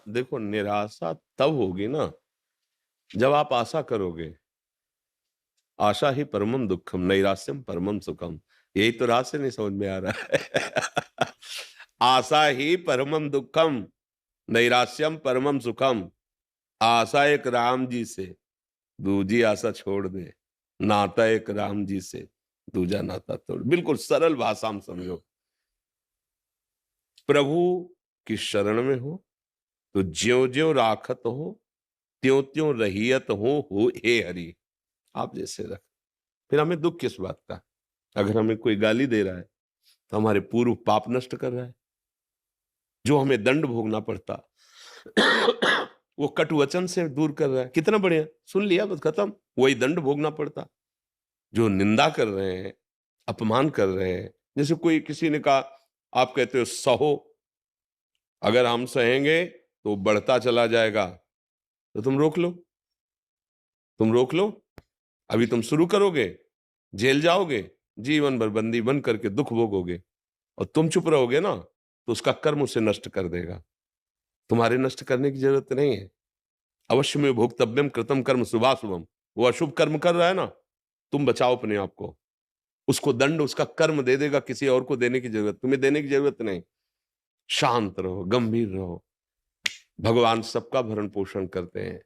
देखो निराशा तब होगी ना जब आप आशा करोगे। आशा ही परमम दुखम नैराश्यम परमम सुखम। यही तो रात से नहीं समझ में आ रहा है। आशा ही परमम दुखम नैराश्यम परमम सुखम। आशा एक राम जी से, दूजी आशा छोड़ दे। नाता एक राम जी से, दूजा नाता तोड़। बिल्कुल सरल भाषा में समझो। प्रभु की शरण में हो तो ज्यो ज्यो राखत हो, त्यों त्यों रहियत हो हे हरि। आप जैसे रख, फिर हमें दुख किस बात का? अगर हमें कोई गाली दे रहा है तो हमारे पूर्व पाप नष्ट कर रहा है। जो हमें दंड भोगना पड़ता वो कटु वचन से दूर कर रहा है। कितना बढ़िया, सुन लिया बस खत्म। वही दंड भोगना पड़ता। जो निंदा कर रहे हैं, अपमान कर रहे हैं, जैसे कोई किसी ने कहा, आप कहते हो सहो, अगर हम सहेंगे तो बढ़ता चला जाएगा, तो तुम रोक लो। तुम रोक लो। अभी तुम शुरू करोगे, जेल जाओगे, जीवन भर बंदी बन करके दुख भोगोगे। और तुम चुप रहोगे ना तो उसका कर्म उसे नष्ट कर देगा। तुम्हारे नष्ट करने की जरूरत नहीं है। अवश्य में भोक्तव्यम कृतम कर्म शुभाशुभम। वो अशुभ कर्म कर रहा है ना, तुम बचाओ अपने आप को। उसको दंड उसका कर्म दे देगा, किसी और को देने की जरूरत, तुम्हें देने की जरूरत नहीं। शांत रहो, गंभीर रहो। भगवान सबका भरण पोषण करते हैं।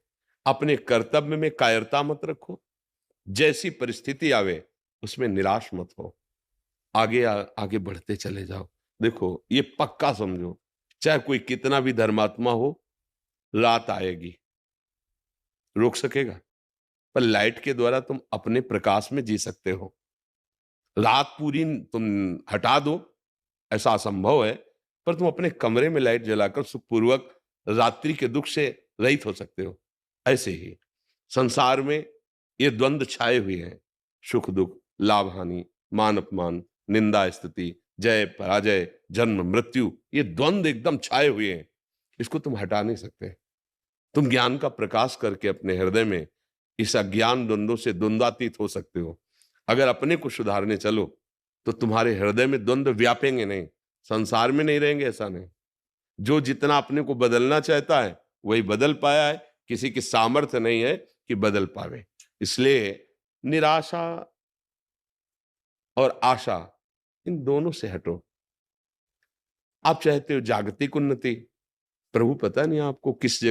अपने कर्तव्य में कायरता मत रखो। जैसी परिस्थिति आवे उसमें निराश मत हो। आगे बढ़ते चले जाओ। देखो ये पक्का समझो, चाहे कोई कितना भी धर्मात्मा हो, रात आएगी। रोक सकेगा? पर लाइट के द्वारा तुम अपने प्रकाश में जी सकते हो। रात पूरी तुम हटा दो, ऐसा असंभव है। पर तुम अपने कमरे में लाइट जलाकर सुखपूर्वक रात्रि के दुख से रहित हो सकते हो। ऐसे ही संसार में ये द्वंद्व छाए हुए हैं। सुख दुख, लाभ हानि, मान अपमान, निंदा स्तुति, जय पराजय, जन्म मृत्यु, ये द्वंद्व एकदम छाए हुए हैं। इसको तुम हटा नहीं सकते। तुम ज्ञान का प्रकाश करके अपने हृदय में इस अज्ञान द्वंद्वों से द्वंद्वातीत हो सकते हो। अगर अपने को सुधारने चलो तो तुम्हारे हृदय में द्वंद्व व्यापेंगे नहीं। संसार में नहीं रहेंगे, ऐसा नहीं। जो जितना अपने को बदलना चाहता है वही बदल पाया है। किसी की सामर्थ्य नहीं है कि बदल पावे। इसलिए निराशा और आशा, इन दोनों से हटो। आप चाहते हो जागतिक उन्नति, प्रभु पता नहीं आपको किस जगह